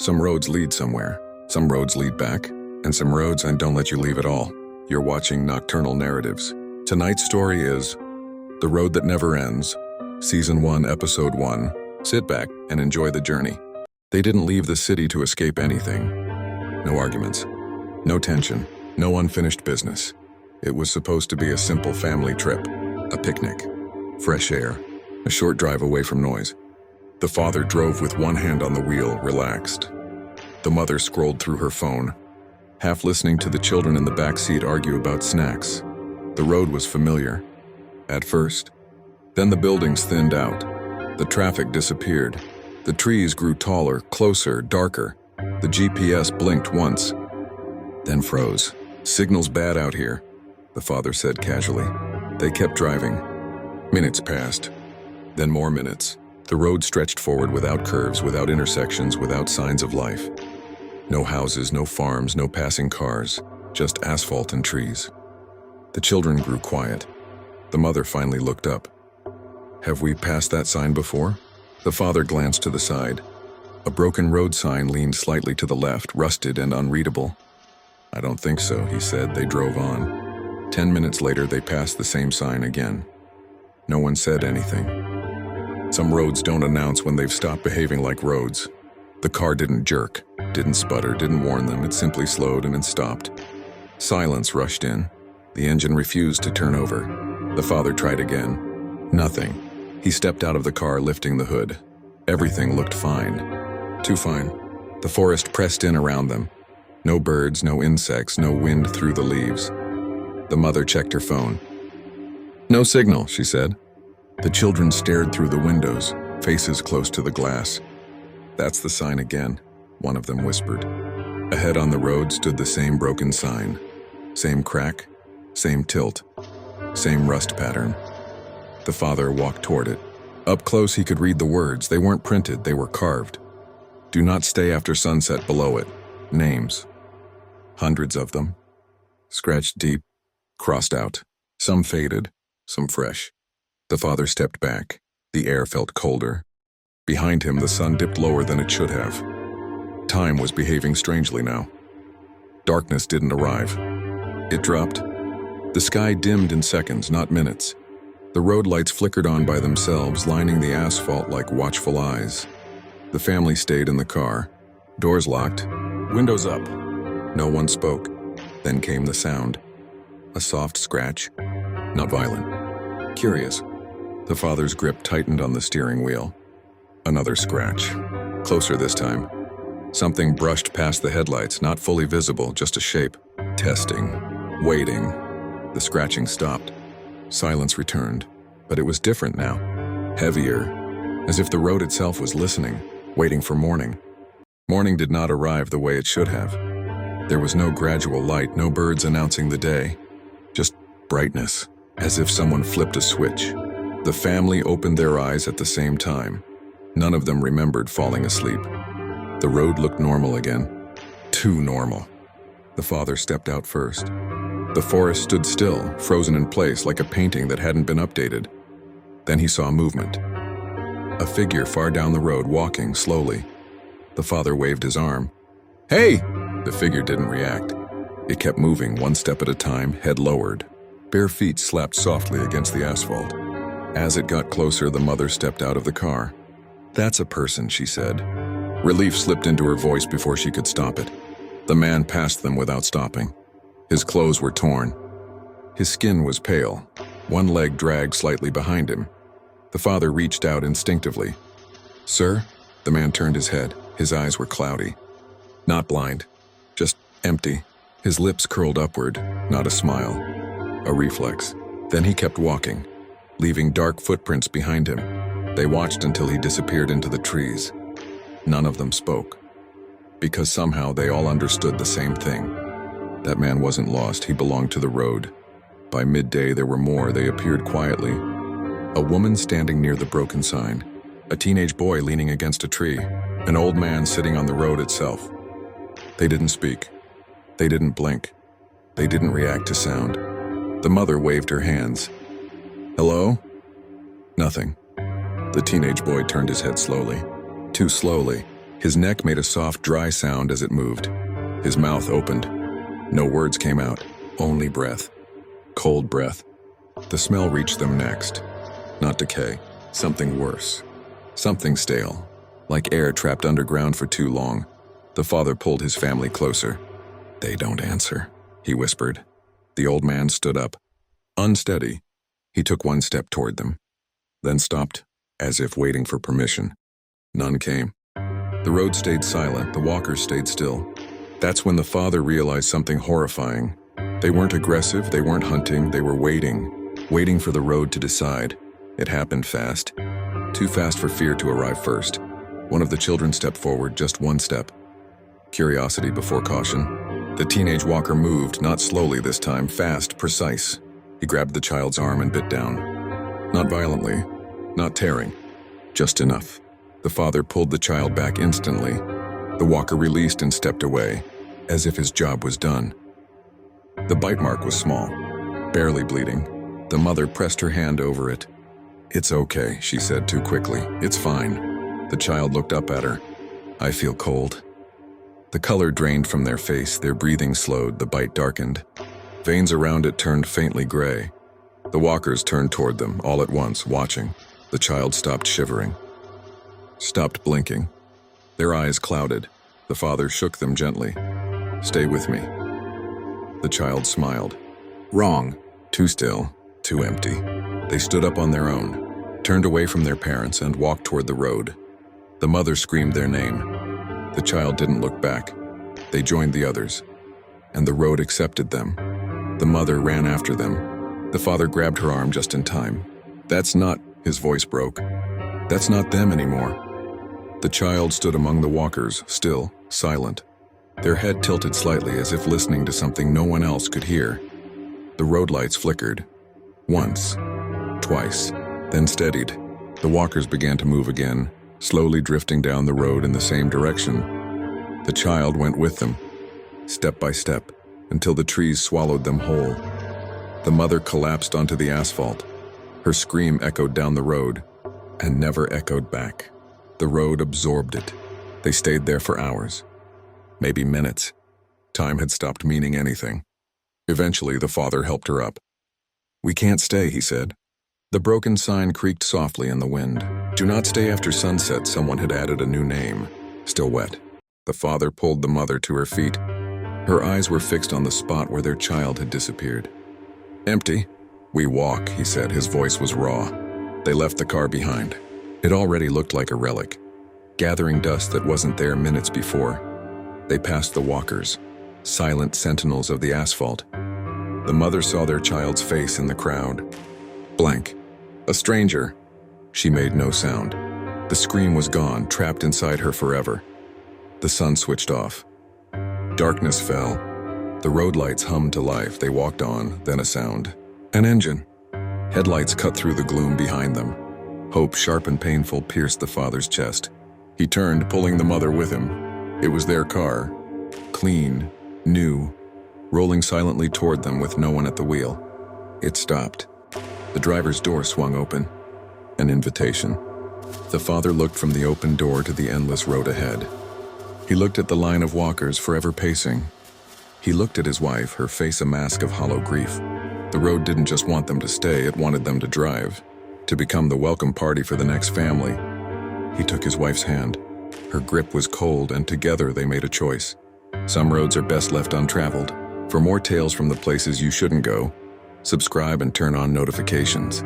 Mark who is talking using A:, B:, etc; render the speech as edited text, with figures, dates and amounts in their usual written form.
A: Some roads lead somewhere, some roads lead back, and some roads don't let you leave at all. You're watching Nocturnal Narratives. Tonight's story is The Road That Never Ends, Season 1, Episode 1. Sit back and enjoy the journey. They didn't leave the city to escape anything. No arguments, no tension, no unfinished business. It was supposed to be a simple family trip, a picnic, fresh air, a short drive away from noise. The father drove with one hand on the wheel, relaxed. The mother scrolled through her phone, half listening to the children in the back seat argue about snacks. The road was familiar, at first. Then the buildings thinned out. The traffic disappeared. The trees grew taller, closer, darker. The GPS blinked once, then froze. "Signal's bad out here," the father said casually. They kept driving. Minutes passed, then more minutes. The road stretched forward without curves, without intersections, without signs of life. No houses, no farms, no passing cars, just asphalt and trees. The children grew quiet. The mother finally looked up. "Have we passed that sign before?" The father glanced to the side. A broken road sign leaned slightly to the left, rusted and unreadable. "I don't think so," he said. They drove on. 10 minutes later, they passed the same sign again. No one said anything. Some roads don't announce when they've stopped behaving like roads. The car didn't jerk, didn't sputter, didn't warn them. It simply slowed and then stopped. Silence rushed in. The engine refused to turn over. The father tried again. Nothing. He stepped out of the car, lifting the hood. Everything looked fine. Too fine. The forest pressed in around them. No birds, no insects, no wind through the leaves. The mother checked her phone. "No signal," she said. The children stared through the windows, faces close to the glass. "That's the sign again," one of them whispered. Ahead on the road stood the same broken sign. Same crack, same tilt, same rust pattern. The father walked toward it. Up close he could read the words. They weren't printed, they were carved. "Do not stay after sunset." Below it, names. Hundreds of them. Scratched deep, crossed out. Some faded, some fresh. The father stepped back. The air felt colder. Behind him, the sun dipped lower than it should have. Time was behaving strangely now. Darkness didn't arrive. It dropped. The sky dimmed in seconds, not minutes. The road lights flickered on by themselves, lining the asphalt like watchful eyes. The family stayed in the car. Doors locked, windows up. No one spoke. Then came the sound. A soft scratch. Not violent. Curious. The father's grip tightened on the steering wheel. Another scratch. Closer this time. Something brushed past the headlights, not fully visible, just a shape. Testing. Waiting. The scratching stopped. Silence returned. But it was different now. Heavier. As if the road itself was listening, waiting for morning. Morning did not arrive the way it should have. There was no gradual light, no birds announcing the day. Just brightness, as if someone flipped a switch. The family opened their eyes at the same time. None of them remembered falling asleep. The road looked normal again. Too normal. The father stepped out first. The forest stood still, frozen in place like a painting that hadn't been updated. Then he saw movement. A figure far down the road, walking slowly. The father waved his arm. "Hey!" The figure didn't react. It kept moving, one step at a time, head lowered. Bare feet slapped softly against the asphalt. As it got closer, the mother stepped out of the car. "That's a person," she said. Relief slipped into her voice before she could stop it. The man passed them without stopping. His clothes were torn. His skin was pale. One leg dragged slightly behind him. The father reached out instinctively. "Sir?" The man turned his head. His eyes were cloudy. Not blind, just empty. His lips curled upward, not a smile. A reflex. Then he kept walking, leaving dark footprints behind him. They watched until he disappeared into the trees. None of them spoke, because somehow they all understood the same thing. That man wasn't lost, he belonged to the road. By midday there were more. They appeared quietly. A woman standing near the broken sign. A teenage boy leaning against a tree. An old man sitting on the road itself. They didn't speak. They didn't blink. They didn't react to sound. The mother waved her hands. "Hello?" Nothing. The teenage boy turned his head slowly. Too slowly. His neck made a soft, dry sound as it moved. His mouth opened. No words came out, only breath. Cold breath. The smell reached them next. Not decay, something worse. Something stale, like air trapped underground for too long. The father pulled his family closer. "They don't answer," he whispered. The old man stood up. Unsteady, he took one step toward them, then stopped, as if waiting for permission. None came. The road stayed silent, the walkers stayed still. That's when the father realized something horrifying. They weren't aggressive, they weren't hunting, they were waiting for the road to decide. It happened fast. Too fast for fear to arrive first. One of the children stepped forward, just one step. Curiosity before caution. The teenage walker moved, not slowly this time, fast, precise. He grabbed the child's arm and bit down. Not violently, not tearing, just enough. The father pulled the child back instantly. The walker released and stepped away, as if his job was done. The bite mark was small, barely bleeding. The mother pressed her hand over it. "It's okay," she said too quickly. "It's fine." The child looked up at her. "I feel cold." The color drained from their face, their breathing slowed, the bite darkened. Veins around it turned faintly gray. The walkers turned toward them, all at once, watching. The child stopped shivering, stopped blinking. Their eyes clouded. The father shook them gently. "Stay with me." The child smiled. Wrong. Too still, too empty. They stood up on their own, turned away from their parents and walked toward the road. The mother screamed their name. The child didn't look back. They joined the others, and the road accepted them. The mother ran after them. The father grabbed her arm just in time. "That's not," his voice broke. "That's not them anymore." The child stood among the walkers, still, silent. Their head tilted slightly as if listening to something no one else could hear. The road lights flickered. Once, twice, then steadied. The walkers began to move again, slowly drifting down the road in the same direction. The child went with them, step by step, until the trees swallowed them whole. The mother collapsed onto the asphalt. Her scream echoed down the road, and never echoed back. The road absorbed it. They stayed there for hours, maybe minutes. Time had stopped meaning anything. Eventually, the father helped her up. "We can't stay," he said. The broken sign creaked softly in the wind. "Do not stay after sunset," someone had added a new name. Still wet. The father pulled the mother to her feet. Her eyes were fixed on the spot where their child had disappeared. "Empty." "We walk," he said. His voice was raw. They left the car behind. It already looked like a relic, gathering dust that wasn't there minutes before. They passed the walkers, silent sentinels of the asphalt. The mother saw their child's face in the crowd. Blank. A stranger. She made no sound. The scream was gone, trapped inside her forever. The sun switched off. Darkness fell. The road lights hummed to life. They walked on, then a sound. An engine. Headlights cut through the gloom behind them. Hope, sharp and painful, pierced the father's chest. He turned, pulling the mother with him. It was their car. Clean, new, rolling silently toward them with no one at the wheel. It stopped. The driver's door swung open. An invitation. The father looked from the open door to the endless road ahead. He looked at the line of walkers forever pacing. He looked at his wife, her face a mask of hollow grief. The road didn't just want them to stay, it wanted them to drive, to become the welcome party for the next family. He took his wife's hand. Her grip was cold, and together they made a choice. Some roads are best left untraveled. For more tales from the places you shouldn't go, subscribe and turn on notifications.